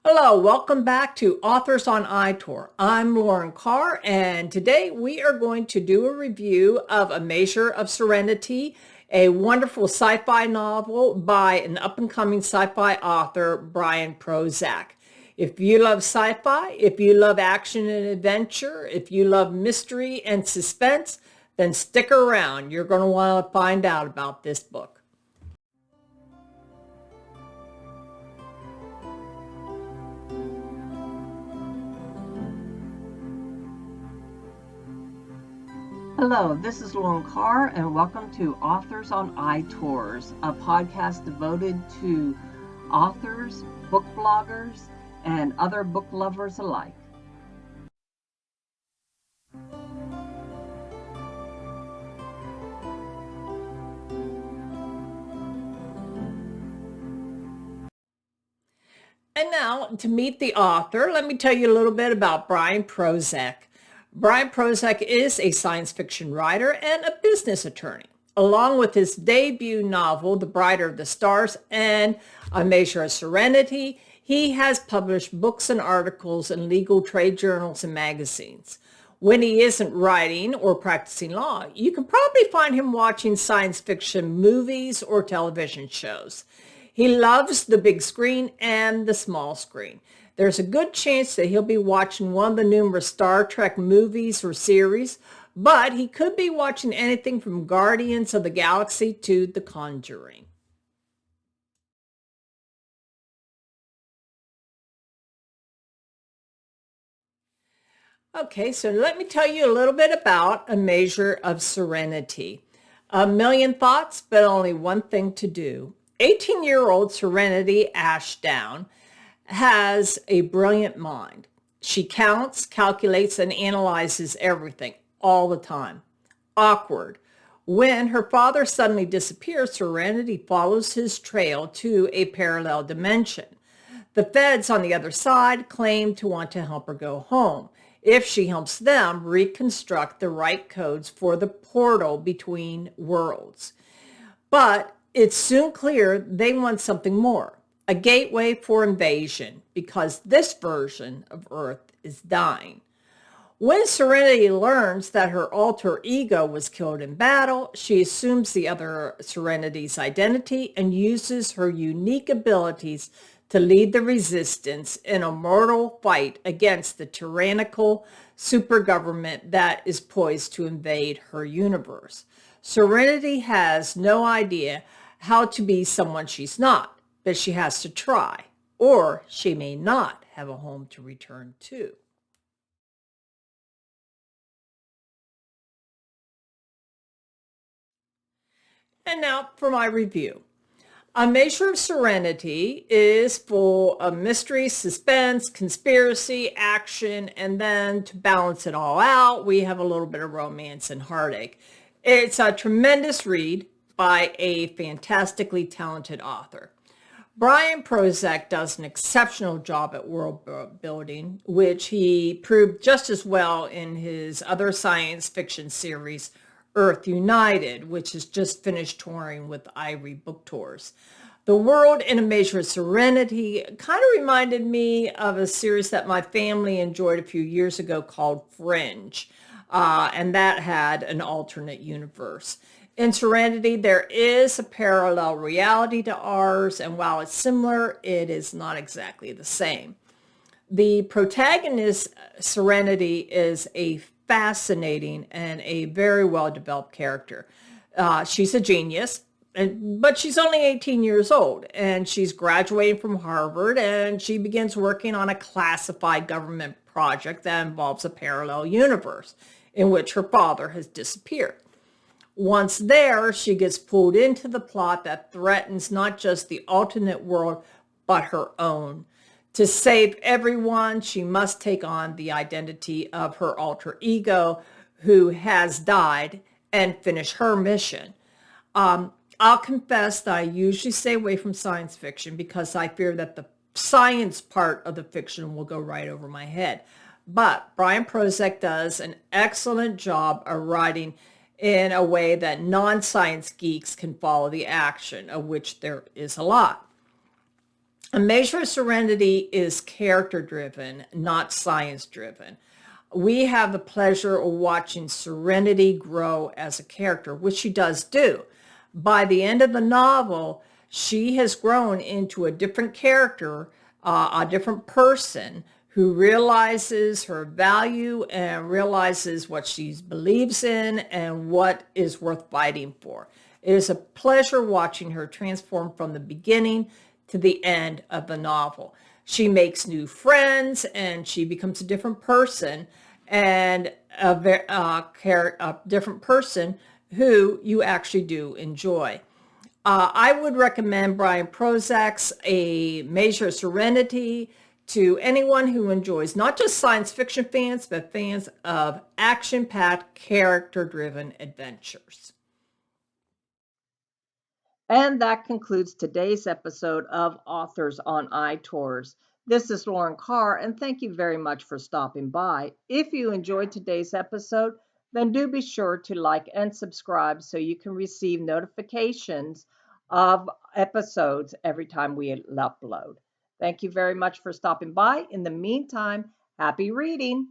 Hello, welcome back to Authors on iTours. I'm Lauren Carr, and today we are going to do a review of A Measure of Serenity, a wonderful sci-fi novel by an up-and-coming sci-fi author, Bryan Prosek. If you love sci-fi, if you love action and adventure, if you love mystery and suspense, then stick around. You're going to want to find out about this book. Hello, this is Lauren Carr, and welcome to Authors on iTours, a podcast devoted to authors, book bloggers, and other book lovers alike. And now, to meet the author, let me tell you a little bit about Bryan Prosek. Bryan Prosek is a science fiction writer and a business attorney. Along with his debut novel, The Brighter of the Stars and A Measure of Serenity, he has published books and articles in legal trade journals and magazines. When he isn't writing or practicing law, you can probably find him watching science fiction movies or television shows. He loves the big screen and the small screen. There's a good chance that he'll be watching one of the numerous Star Trek movies or series, but he could be watching anything from Guardians of the Galaxy to The Conjuring. Okay, so let me tell you a little bit about A Measure of Serenity. A million thoughts, but only one thing to do. 18-year-old Serenity Ashdown has a brilliant mind. She counts, calculates, and analyzes everything all the time. Awkward. When her father suddenly disappears, Serenity follows his trail to a parallel dimension. The feds on the other side claim to want to help her go home if she helps them reconstruct the right codes for the portal between worlds. But it's soon clear they want something more. A gateway for invasion, because this version of Earth is dying. When Serenity learns that her alter ego was killed in battle, she assumes the other Serenity's identity and uses her unique abilities to lead the resistance in a mortal fight against the tyrannical supergovernment that is poised to invade her universe. Serenity has no idea how to be someone she's not, but she has to try, or she may not have a home to return to. And now for my review. A Measure of Serenity is full of mystery, suspense, conspiracy, action, and then to balance it all out, we have a little bit of romance and heartache. It's a tremendous read by a fantastically talented author. Bryan Prosek does an exceptional job at world building, which he proved just as well in his other science fiction series, Earth United, which has just finished touring with Ivory Book Tours. The world in A Measure of Serenity kind of reminded me of a series that my family enjoyed a few years ago called Fringe, and that had an alternate universe. In Serenity, there is a parallel reality to ours, and while it's similar, it is not exactly the same. The protagonist, Serenity, is a fascinating and a very well-developed character. She's a genius, but she's only 18 years old, and she's graduating from Harvard, and she begins working on a classified government project that involves a parallel universe in which her father has disappeared. Once there, she gets pulled into the plot that threatens not just the alternate world, but her own. To save everyone, she must take on the identity of her alter ego, who has died, and finish her mission. I'll confess that I usually stay away from science fiction because I fear that the science part of the fiction will go right over my head. But Bryan Prosek does an excellent job of writing in a way that non-science geeks can follow the action, of which there is a lot. A Measure of Serenity is character driven, not science driven. We have the pleasure of watching Serenity grow as a character, which she does do. By the end of the novel, she has grown into a different character, a different person who realizes her value and realizes what she believes in and what is worth fighting for. It is a pleasure watching her transform from the beginning to the end of the novel. She makes new friends and she becomes a different person, and a different person who you actually do enjoy. I would recommend Bryan Prosek's A Measure of Serenity to anyone who enjoys not just science fiction fans, but fans of action-packed, character-driven adventures. And that concludes today's episode of Authors on iTours. This is Lauren Carr, and thank you very much for stopping by. If you enjoyed today's episode, then do be sure to like and subscribe so you can receive notifications of episodes every time we upload. Thank you very much for stopping by. In the meantime, happy reading.